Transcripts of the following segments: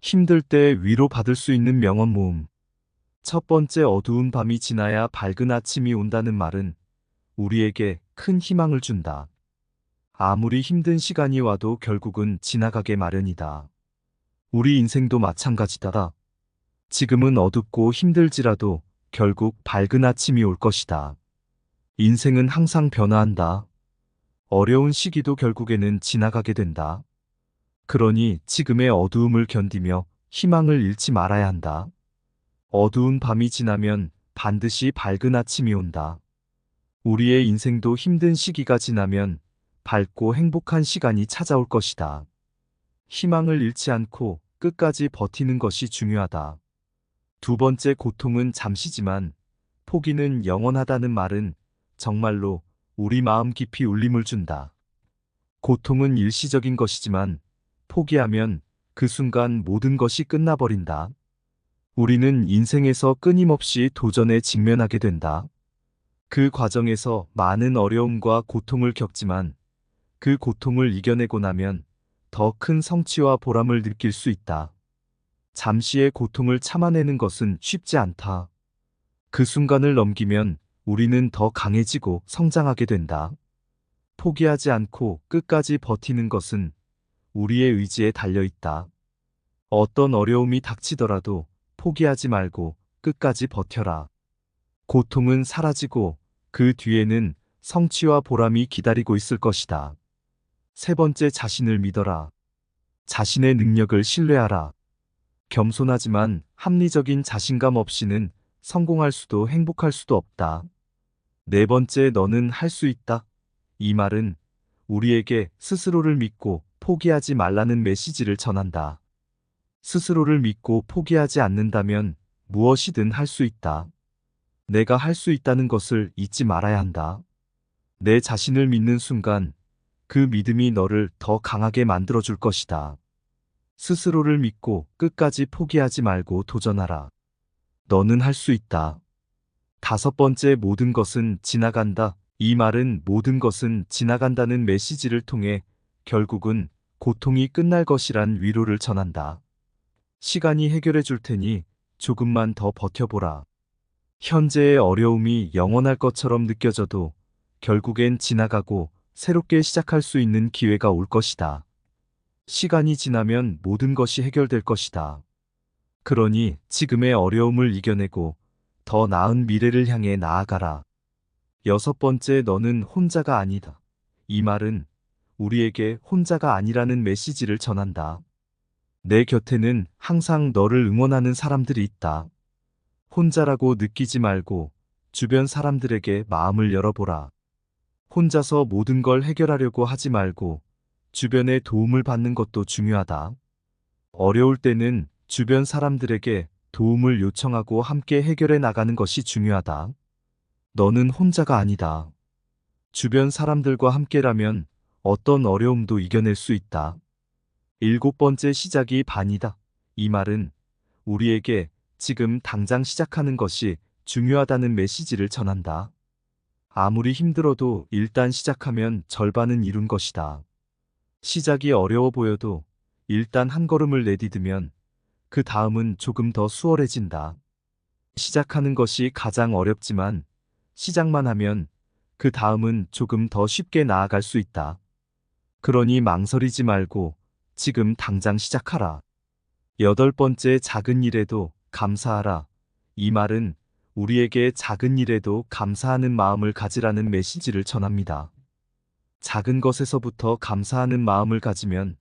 힘들 때 위로받을 수 있는 명언 모음. 첫 번째, 어두운 밤이 지나야 밝은 아침이 온다는 말은 우리에게 큰 희망을 준다. 아무리 힘든 시간이 와도 결국은 지나가게 마련이다. 우리 인생도 마찬가지다. 지금은 어둡고 힘들지라도 결국 밝은 아침이 올 것이다. 인생은 항상 변화한다. 어려운 시기도 결국에는 지나가게 된다. 그러니 지금의 어두움을 견디며 희망을 잃지 말아야 한다. 어두운 밤이 지나면 반드시 밝은 아침이 온다. 우리의 인생도 힘든 시기가 지나면 밝고 행복한 시간이 찾아올 것이다. 희망을 잃지 않고 끝까지 버티는 것이 중요하다. 두 번째, 고통은 잠시지만 포기는 영원하다는 말은 정말로 우리 마음 깊이 울림을 준다. 고통은 일시적인 것이지만 포기하면 그 순간 모든 것이 끝나버린다. 우리는 인생에서 끊임없이 도전에 직면하게 된다. 그 과정에서 많은 어려움과 고통을 겪지만 그 고통을 이겨내고 나면 더 큰 성취와 보람을 느낄 수 있다. 잠시의 고통을 참아내는 것은 쉽지 않다. 그 순간을 넘기면 우리는 더 강해지고 성장하게 된다. 포기하지 않고 끝까지 버티는 것은 우리의 의지에 달려 있다. 어떤 어려움이 닥치더라도 포기하지 말고 끝까지 버텨라. 고통은 사라지고 그 뒤에는 성취와 보람이 기다리고 있을 것이다. 세 번째, 자신을 믿어라. 자신의 능력을 신뢰하라. 겸손하지만 합리적인 자신감 없이는 성공할 수도 행복할 수도 없다. 네 번째, 너는 할 수 있다. 이 말은 우리에게 스스로를 믿고 포기하지 말라는 메시지를 전한다. 스스로를 믿고 포기하지 않는다면 무엇이든 할 수 있다. 내가 할 수 있다는 것을 잊지 말아야 한다. 내 자신을 믿는 순간 그 믿음이 너를 더 강하게 만들어줄 것이다. 스스로를 믿고 끝까지 포기하지 말고 도전하라. 너는 할 수 있다. 다섯 번째, 모든 것은 지나간다. 이 말은 모든 것은 지나간다는 메시지를 통해 결국은 고통이 끝날 것이란 위로를 전한다. 시간이 해결해 줄 테니 조금만 더 버텨보라. 현재의 어려움이 영원할 것처럼 느껴져도 결국엔 지나가고 새롭게 시작할 수 있는 기회가 올 것이다. 시간이 지나면 모든 것이 해결될 것이다. 그러니 지금의 어려움을 이겨내고 더 나은 미래를 향해 나아가라. 여섯 번째, 너는 혼자가 아니다. 이 말은 우리에게 혼자가 아니라는 메시지를 전한다. 내 곁에는 항상 너를 응원하는 사람들이 있다. 혼자라고 느끼지 말고 주변 사람들에게 마음을 열어보라. 혼자서 모든 걸 해결하려고 하지 말고 주변의 도움을 받는 것도 중요하다. 어려울 때는 주변 사람들에게 도움을 요청하고 함께 해결해 나가는 것이 중요하다. 너는 혼자가 아니다. 주변 사람들과 함께라면 어떤 어려움도 이겨낼 수 있다. 일곱 번째, 시작이 반이다. 이 말은 우리에게 지금 당장 시작하는 것이 중요하다는 메시지를 전한다. 아무리 힘들어도 일단 시작하면 절반은 이룬 것이다. 시작이 어려워 보여도 일단 한 걸음을 내디디면 그 다음은 조금 더 수월해진다. 시작하는 것이 가장 어렵지만 시작만 하면 그 다음은 조금 더 쉽게 나아갈 수 있다. 그러니 망설이지 말고 지금 당장 시작하라. 여덟 번째, 작은 일에도 감사하라. 이 말은 우리에게 작은 일에도 감사하는 마음을 가지라는 메시지를 전합니다. 작은 것에서부터 감사하는 마음을 가지면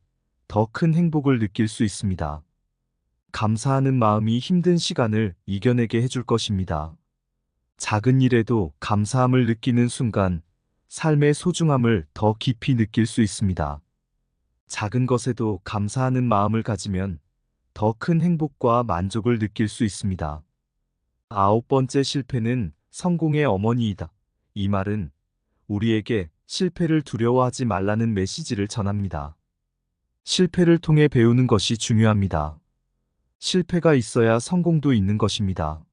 더 큰 행복을 느낄 수 있습니다. 감사하는 마음이 힘든 시간을 이겨내게 해줄 것입니다. 작은 일에도 감사함을 느끼는 순간 삶의 소중함을 더 깊이 느낄 수 있습니다. 작은 것에도 감사하는 마음을 가지면 더 큰 행복과 만족을 느낄 수 있습니다. 아홉 번째, 실패는 성공의 어머니이다. 이 말은 우리에게 실패를 두려워하지 말라는 메시지를 전합니다. 실패를 통해 배우는 것이 중요합니다. 실패가 있어야 성공도 있는 것입니다.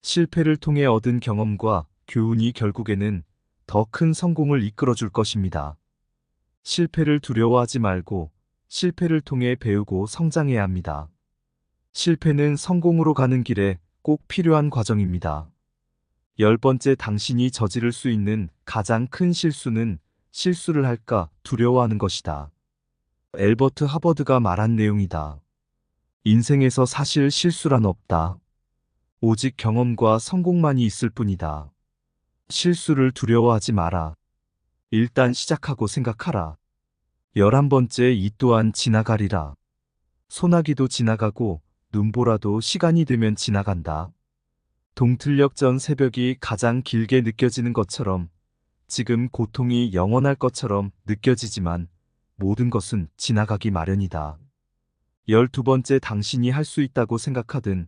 실패를 통해 얻은 경험과 교훈이 결국에는 더 큰 성공을 이끌어 줄 것입니다. 실패를 두려워하지 말고 실패를 통해 배우고 성장해야 합니다. 실패는 성공으로 가는 길에 꼭 필요한 과정입니다. 10번째, 당신이 저지를 수 있는 가장 큰 실수는 실수를 할까 두려워하는 것이다. 엘버트 하버드가 말한 내용이다. 인생에서 사실 실수란 없다. 오직 경험과 성공만이 있을 뿐이다. 실수를 두려워하지 마라. 일단 시작하고 생각하라. 11번째, 이 또한 지나가리라. 소나기도 지나가고 눈보라도 시간이 되면 지나간다. 동틀역 전 새벽이 가장 길게 느껴지는 것처럼 지금 고통이 영원할 것처럼 느껴지지만 모든 것은 지나가기 마련이다. 12번째, 당신이 할 수 있다고 생각하든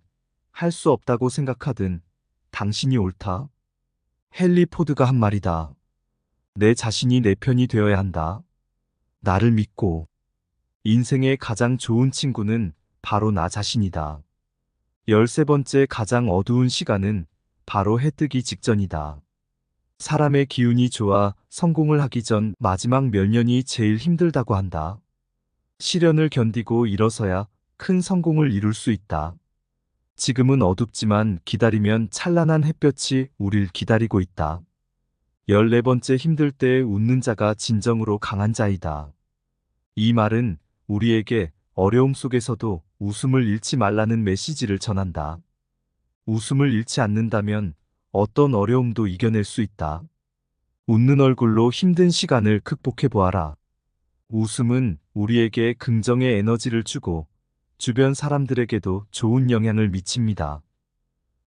할 수 없다고 생각하든 당신이 옳다. 헨리 포드가 한 말이다. 내 자신이 내 편이 되어야 한다. 나를 믿고. 인생의 가장 좋은 친구는 바로 나 자신이다. 13번째, 가장 어두운 시간은 바로 해 뜨기 직전이다. 사람의 기운이 좋아 성공을 하기 전 마지막 몇 년이 제일 힘들다고 한다. 시련을 견디고 일어서야 큰 성공을 이룰 수 있다. 지금은 어둡지만 기다리면 찬란한 햇볕이 우릴 기다리고 있다. 14번째, 힘들 때 웃는 자가 진정으로 강한 자이다. 이 말은 우리에게 어려움 속에서도 웃음을 잃지 말라는 메시지를 전한다. 웃음을 잃지 않는다면 어떤 어려움도 이겨낼 수 있다. 웃는 얼굴로 힘든 시간을 극복해 보아라. 웃음은 우리에게 긍정의 에너지를 주고 주변 사람들에게도 좋은 영향을 미칩니다.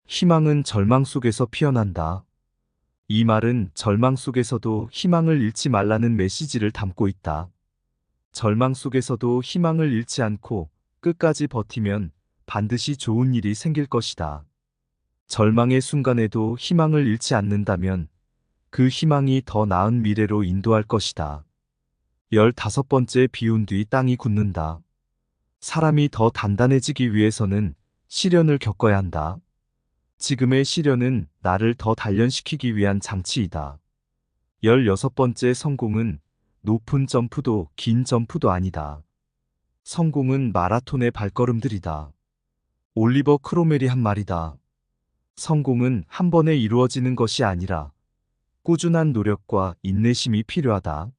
희망은 절망 속에서 피어난다. 이 말은 절망 속에서도 희망을 잃지 말라는 메시지를 담고 있다. 절망 속에서도 희망을 잃지 않고 끝까지 버티면 반드시 좋은 일이 생길 것이다. 절망의 순간에도 희망을 잃지 않는다면 그 희망이 더 나은 미래로 인도할 것이다. 15번째, 비운 뒤 땅이 굳는다. 사람이 더 단단해지기 위해서는 시련을 겪어야 한다. 지금의 시련은 나를 더 단련시키기 위한 장치이다. 16번째, 성공은 높은 점프도 긴 점프도 아니다. 성공은 마라톤의 발걸음들이다. 올리버 크로멜이 한 말이다. 성공은 한 번에 이루어지는 것이 아니라 꾸준한 노력과 인내심이 필요하다.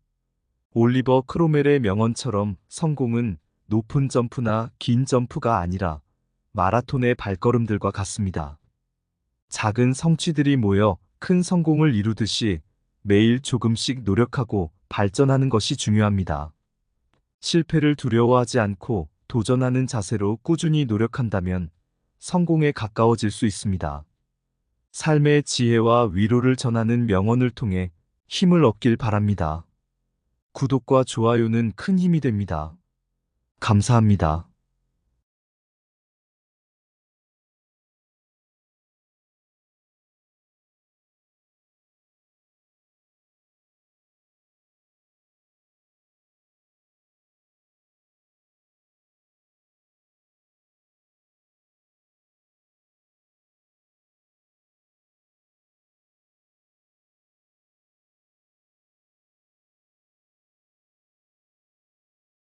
올리버 크로멜의 명언처럼 성공은 높은 점프나 긴 점프가 아니라 마라톤의 발걸음들과 같습니다. 작은 성취들이 모여 큰 성공을 이루듯이 매일 조금씩 노력하고 발전하는 것이 중요합니다. 실패를 두려워하지 않고 도전하는 자세로 꾸준히 노력한다면 성공에 가까워질 수 있습니다. 삶의 지혜와 위로를 전하는 명언을 통해 힘을 얻길 바랍니다. 구독과 좋아요는 큰 힘이 됩니다. 감사합니다.